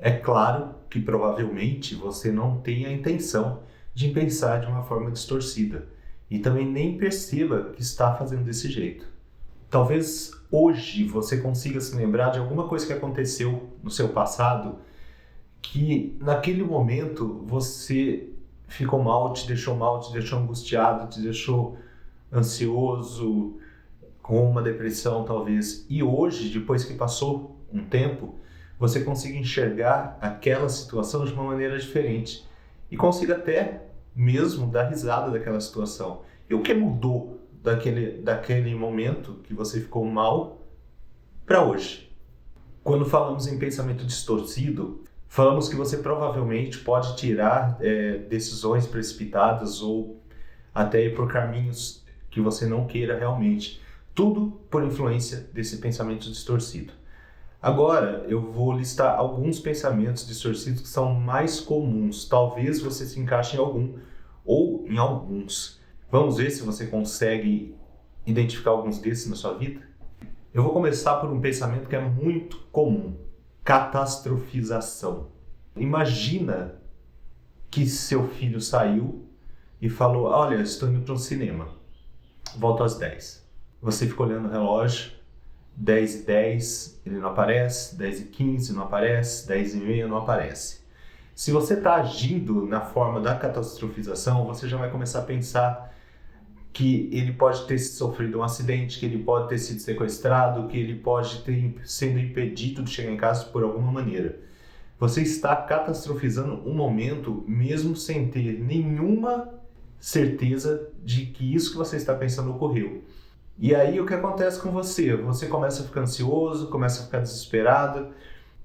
É claro que provavelmente você não tem a intenção de pensar de uma forma distorcida e também nem perceba que está fazendo desse jeito. Talvez hoje você consiga se lembrar de alguma coisa que aconteceu no seu passado que naquele momento você ficou mal, te deixou angustiado, te deixou ansioso, com uma depressão talvez. E hoje, depois que passou um tempo, você consiga enxergar aquela situação de uma maneira diferente e consiga até mesmo dar risada daquela situação. E o que mudou daquele momento que você ficou mal para hoje? Quando falamos em pensamento distorcido, falamos que você provavelmente pode tirar decisões precipitadas ou até ir por caminhos que você não queira realmente. Tudo por influência desse pensamento distorcido. Agora, eu vou listar alguns pensamentos distorcidos que são mais comuns. Talvez você se encaixe em algum ou em alguns. Vamos ver se você consegue identificar alguns desses na sua vida? Eu vou começar por um pensamento que é muito comum: catastrofização. Imagina que seu filho saiu e falou: olha, estou indo para um cinema, volto às 10. Você fica olhando o relógio, 10h10 ele não aparece, 10h15 não aparece, 10h30 não aparece. Se você está agindo na forma da catastrofização, você já vai começar a pensar que ele pode ter sofrido um acidente, que ele pode ter sido sequestrado, que ele pode ter sido impedido de chegar em casa por alguma maneira. Você está catastrofizando um momento mesmo sem ter nenhuma certeza de que isso que você está pensando ocorreu. E aí o que acontece com você? Você começa a ficar ansioso, começa a ficar desesperado,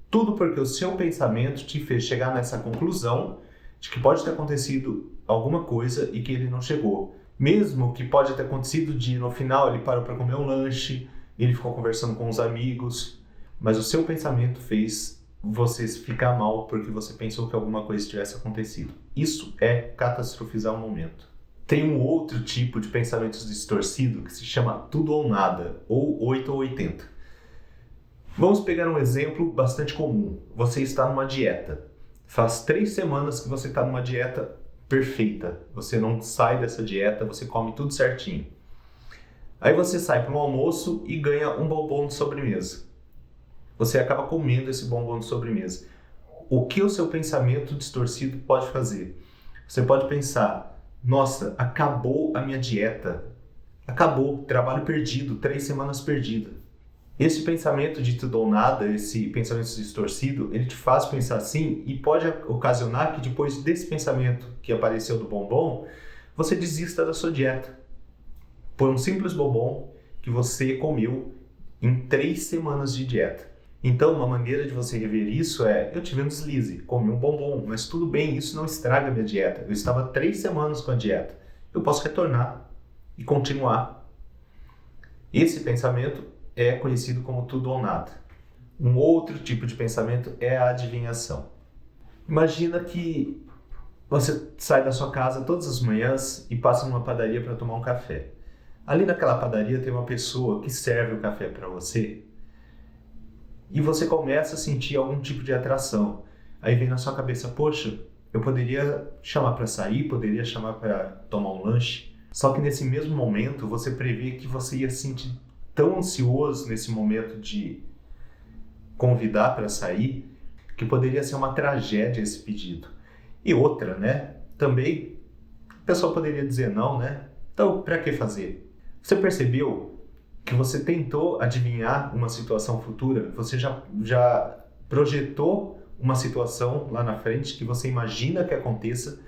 tudo porque o seu pensamento te fez chegar nessa conclusão de que pode ter acontecido alguma coisa e que ele não chegou. Mesmo que pode ter acontecido de no final ele parou para comer um lanche, ele ficou conversando com os amigos, mas o seu pensamento fez você ficar mal porque você pensou que alguma coisa tivesse acontecido. Isso é catastrofizar o momento. Tem um outro tipo de pensamento distorcido que se chama tudo ou nada, ou 8 ou 80. Vamos pegar um exemplo bastante comum. Você está numa dieta. Faz 3 semanas que você está numa dieta perfeita. Você não sai dessa dieta, você come tudo certinho. Aí você sai para um almoço e ganha um bombom de sobremesa. Você acaba comendo esse bombom de sobremesa. O que o seu pensamento distorcido pode fazer? Você pode pensar: nossa, acabou a minha dieta. Acabou, trabalho perdido, 3 semanas perdidas. Esse pensamento de tudo ou nada, esse pensamento distorcido, ele te faz pensar assim e pode ocasionar que depois desse pensamento que apareceu do bombom, você desista da sua dieta. Por um simples bombom que você comeu em 3 semanas de dieta. Então, uma maneira de você rever isso é: eu tive um deslize, comi um bombom, mas tudo bem, isso não estraga a minha dieta. Eu estava 3 semanas com a dieta. Eu posso retornar e continuar. Esse pensamento é conhecido como tudo ou nada. Um outro tipo de pensamento é a adivinhação. Imagina que você sai da sua casa todas as manhãs e passa numa padaria para tomar um café. Ali naquela padaria tem uma pessoa que serve o café para você e você começa a sentir algum tipo de atração. Aí vem na sua cabeça: poxa, eu poderia chamar para sair, poderia chamar para tomar um lanche. Só que nesse mesmo momento você prevê que você ia se sentir tão ansioso nesse momento de convidar para sair, que poderia ser uma tragédia esse pedido. E outra, né? Também, a pessoa poderia dizer não, né? Então, para que fazer? Você percebeu que você tentou adivinhar uma situação futura? Você já projetou uma situação lá na frente que você imagina que aconteça,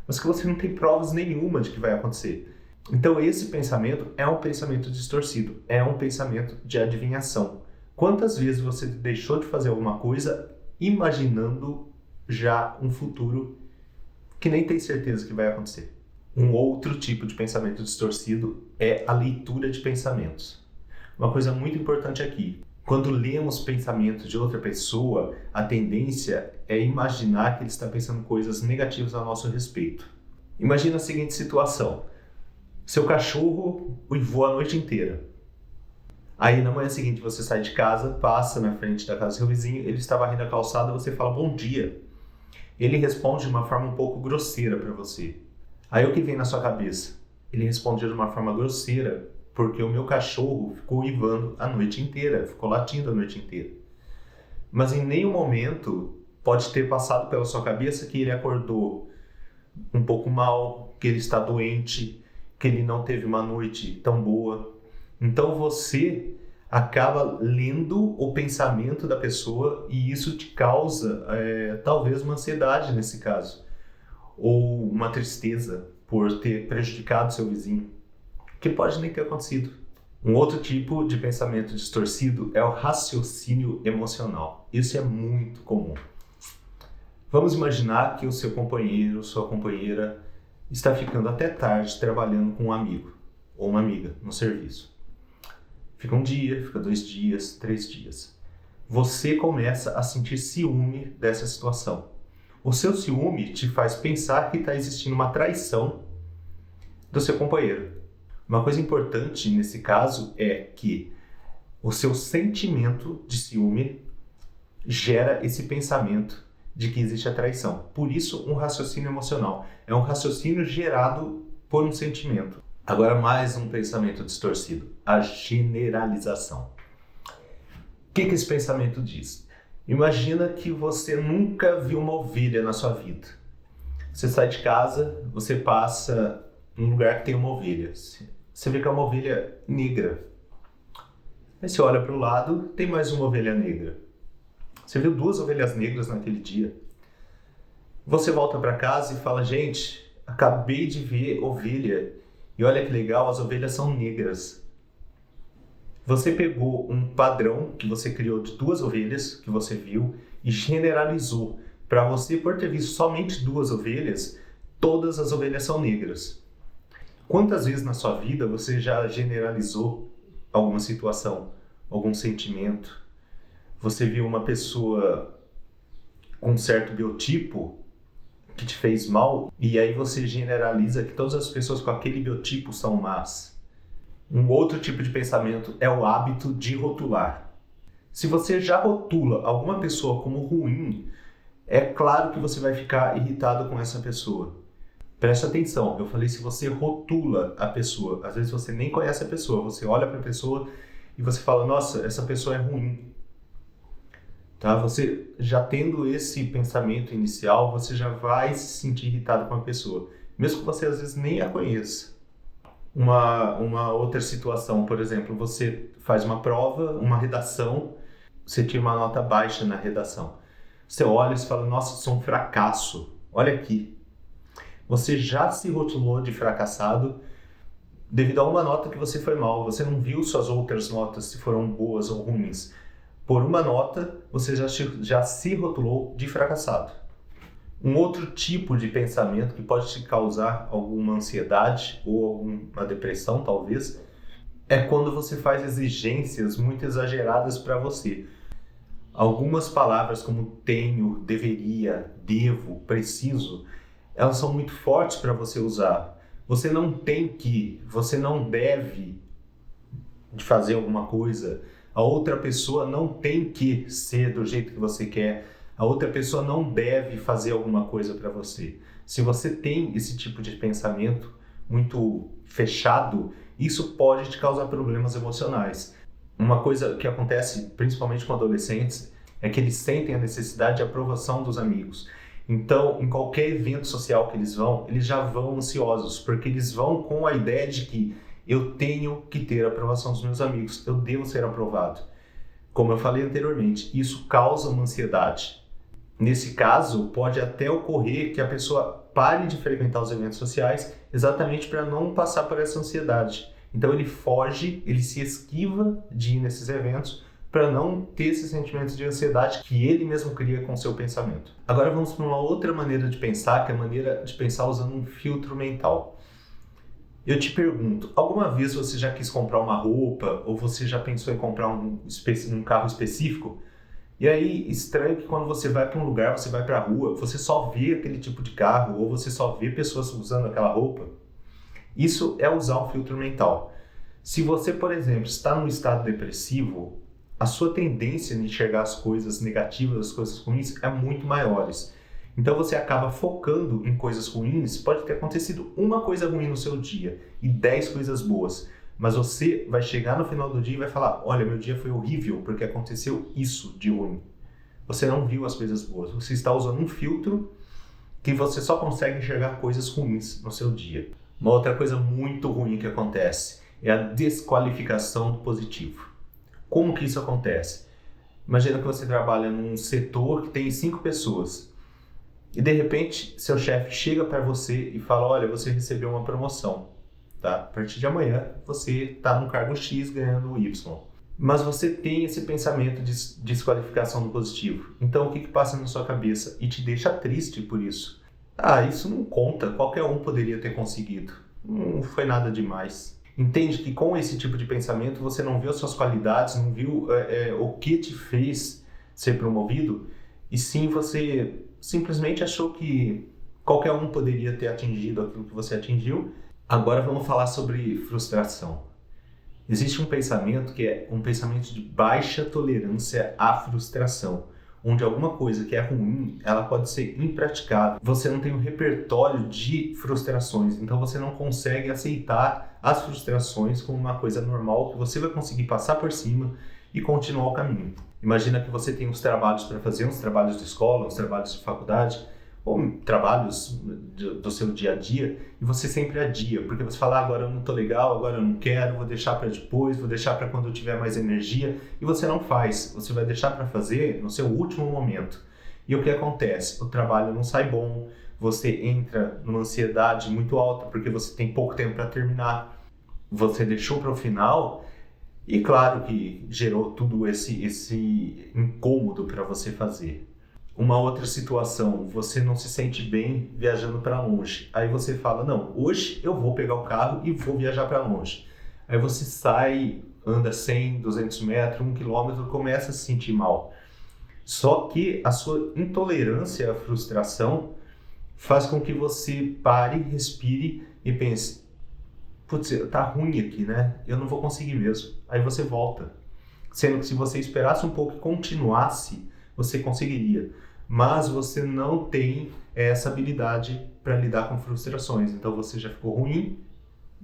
mas que você não tem provas nenhuma de que vai acontecer. Então esse pensamento é um pensamento distorcido, é um pensamento de adivinhação. Quantas vezes você deixou de fazer alguma coisa imaginando já um futuro que nem tem certeza que vai acontecer? Um outro tipo de pensamento distorcido é a leitura de pensamentos. Uma coisa muito importante aqui: quando lemos pensamentos de outra pessoa, a tendência é imaginar que ele está pensando coisas negativas a nosso respeito. Imagina a seguinte situação: seu cachorro uivou a noite inteira. Aí na manhã seguinte você sai de casa, passa na frente da casa do seu vizinho, ele está varrendo a calçada, você fala bom dia. Ele responde de uma forma um pouco grosseira para você. Aí o que vem na sua cabeça? Ele responde de uma forma grosseira porque o meu cachorro ficou uivando a noite inteira, ficou latindo a noite inteira. Mas em nenhum momento pode ter passado pela sua cabeça que ele acordou um pouco mal, que ele está doente, que ele não teve uma noite tão boa. Então você acaba lendo o pensamento da pessoa e isso te causa talvez uma ansiedade nesse caso, ou uma tristeza por ter prejudicado seu vizinho, que pode nem ter acontecido. Um outro tipo de pensamento distorcido é o raciocínio emocional. Isso é muito comum. Vamos imaginar que o seu companheiro, sua companheira, está ficando até tarde trabalhando com um amigo ou uma amiga no serviço. Fica um dia, fica 2 dias, 3 dias. Você começa a sentir ciúme dessa situação. O seu ciúme te faz pensar que está existindo uma traição do seu companheiro. Uma coisa importante nesse caso é que o seu sentimento de ciúme gera esse pensamento de que existe a traição. Por isso, um raciocínio emocional. É um raciocínio gerado por um sentimento. Agora, mais um pensamento distorcido. A generalização. O que esse pensamento diz? Imagina que você nunca viu uma ovelha na sua vida. Você sai de casa, você passa num lugar que tem uma ovelha. Você vê que é uma ovelha negra. Aí você olha para o lado, tem mais uma ovelha negra. Você viu 2 ovelhas negras naquele dia. Você volta para casa e fala, gente, acabei de ver ovelha. E olha que legal, as ovelhas são negras. Você pegou um padrão que você criou de 2 ovelhas que você viu e generalizou. Para você, por ter visto somente 2 ovelhas, todas as ovelhas são negras. Quantas vezes na sua vida você já generalizou alguma situação, algum sentimento? Você viu uma pessoa com um certo biotipo que te fez mal e aí você generaliza que todas as pessoas com aquele biotipo são más. Um outro tipo de pensamento é o hábito de rotular. Se você já rotula alguma pessoa como ruim, é claro que você vai ficar irritado com essa pessoa. Preste atenção, eu falei se você rotula a pessoa. Às vezes você nem conhece a pessoa, você olha para a pessoa e você fala, nossa, essa pessoa é ruim. Tá? Você já tendo esse pensamento inicial, você já vai se sentir irritado com a pessoa, mesmo que você às vezes nem a conheça. Uma outra situação, por exemplo, você faz uma prova, uma redação, você tira uma nota baixa na redação. Você olha e fala, nossa, sou um fracasso, olha aqui. Você já se rotulou de fracassado devido a uma nota que você foi mal. Você não viu suas outras notas se foram boas ou ruins. Por uma nota, você já se rotulou de fracassado. Um outro tipo de pensamento que pode te causar alguma ansiedade ou alguma depressão, talvez, é quando você faz exigências muito exageradas para você. Algumas palavras como tenho, deveria, devo, preciso, elas são muito fortes para você usar. Você não tem que, você não deve fazer alguma coisa. A outra pessoa não tem que ser do jeito que você quer. A outra pessoa não deve fazer alguma coisa para você. Se você tem esse tipo de pensamento muito fechado, isso pode te causar problemas emocionais. Uma coisa que acontece principalmente com adolescentes é que eles sentem a necessidade de aprovação dos amigos. Então, em qualquer evento social que eles já vão ansiosos, porque eles vão com a ideia de que eu tenho que ter a aprovação dos meus amigos, eu devo ser aprovado. Como eu falei anteriormente, isso causa uma ansiedade. Nesse caso, pode até ocorrer que a pessoa pare de frequentar os eventos sociais exatamente para não passar por essa ansiedade. Então ele foge, ele se esquiva de ir nesses eventos para não ter esse sentimento de ansiedade que ele mesmo cria com o seu pensamento. Agora vamos para uma outra maneira de pensar, que é a maneira de pensar usando um filtro mental. Eu te pergunto, alguma vez você já quis comprar uma roupa ou você já pensou em comprar um carro específico? E aí, estranho que quando você vai para um lugar, você vai para a rua, você só vê aquele tipo de carro ou você só vê pessoas usando aquela roupa. Isso é usar um filtro mental. Se você, por exemplo, está num estado depressivo, a sua tendência de enxergar as coisas negativas, as coisas ruins, é muito maiores. Então você acaba focando em coisas ruins. Pode ter acontecido uma coisa ruim no seu dia e 10 coisas boas. Mas você vai chegar no final do dia e vai falar, olha, meu dia foi horrível porque aconteceu isso de ruim. Você não viu as coisas boas. Você está usando um filtro que você só consegue enxergar coisas ruins no seu dia. Uma outra coisa muito ruim que acontece é a desqualificação do positivo. Como que isso acontece? Imagina que você trabalha num setor que tem 5 pessoas e de repente seu chefe chega para você e fala, olha, você recebeu uma promoção, tá? A partir de amanhã você está no cargo X ganhando Y. Mas você tem esse pensamento de desqualificação do positivo. Então o que passa na sua cabeça e te deixa triste por isso? Ah, isso não conta, qualquer um poderia ter conseguido. Não foi nada demais. Entende que com esse tipo de pensamento você não viu as suas qualidades, não viu o que te fez ser promovido, e sim você simplesmente achou que qualquer um poderia ter atingido aquilo que você atingiu. Agora vamos falar sobre frustração. Existe um pensamento que é um pensamento de baixa tolerância à frustração, onde alguma coisa que é ruim, ela pode ser impraticável. Você não tem um repertório de frustrações, então você não consegue aceitar as frustrações como uma coisa normal que você vai conseguir passar por cima e continuar o caminho. Imagina que você tem uns trabalhos para fazer, uns trabalhos de escola, uns trabalhos de faculdade, ou trabalhos do seu dia a dia, e você sempre adia, porque você fala, agora eu não estou legal, agora eu não quero, vou deixar para depois, vou deixar para quando eu tiver mais energia, e você não faz, você vai deixar para fazer no seu último momento. E o que acontece? O trabalho não sai bom, você entra numa ansiedade muito alta, porque você tem pouco tempo para terminar, você deixou para o final, e claro que gerou tudo esse incômodo para você fazer. Uma outra situação, você não se sente bem viajando para longe. Aí você fala, não, hoje eu vou pegar o carro e vou viajar para longe. Aí você sai, anda 100, 200 metros, 1 quilômetro, começa a se sentir mal. Só que a sua intolerância à frustração faz com que você pare, respire e pense, putz, tá ruim aqui, né? Eu não vou conseguir mesmo. Aí você volta. Sendo que se você esperasse um pouco e continuasse, você conseguiria, mas você não tem essa habilidade para lidar com frustrações, então você já ficou ruim,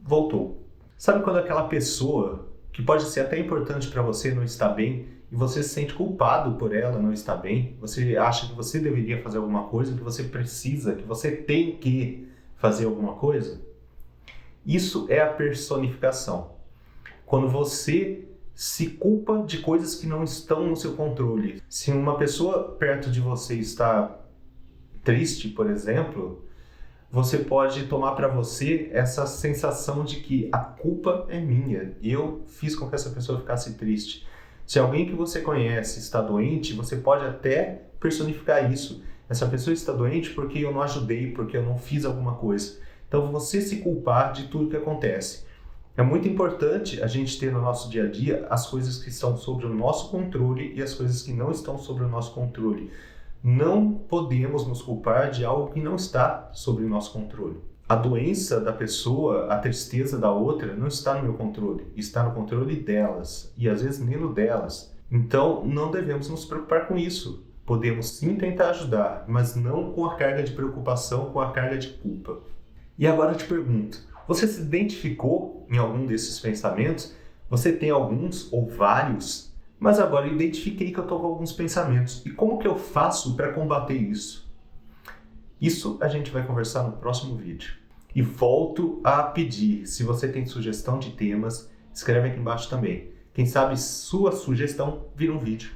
voltou. Sabe quando aquela pessoa, que pode ser até importante para você, não está bem, e você se sente culpado por ela não estar bem, você acha que você deveria fazer alguma coisa, que você precisa, que você tem que fazer alguma coisa? Isso é a personificação. Quando você se culpa de coisas que não estão no seu controle. Se uma pessoa perto de você está triste, por exemplo, você pode tomar para você essa sensação de que a culpa é minha. Eu fiz com que essa pessoa ficasse triste. Se alguém que você conhece está doente, você pode até personificar isso. Essa pessoa está doente porque eu não ajudei, porque eu não fiz alguma coisa. Então você se culpar de tudo que acontece. É muito importante a gente ter no nosso dia a dia as coisas que estão sob o nosso controle e as coisas que não estão sob o nosso controle. Não podemos nos culpar de algo que não está sob o nosso controle. A doença da pessoa, a tristeza da outra, não está no meu controle. Está no controle delas e às vezes nem no delas. Então não devemos nos preocupar com isso. Podemos sim tentar ajudar, mas não com a carga de preocupação, com a carga de culpa. E agora eu te pergunto, você se identificou em algum desses pensamentos? Você tem alguns ou vários? Mas agora eu identifiquei que eu estou com alguns pensamentos. E como que eu faço para combater isso? Isso a gente vai conversar no próximo vídeo. E volto a pedir, se você tem sugestão de temas, escreve aqui embaixo também. Quem sabe sua sugestão vira um vídeo.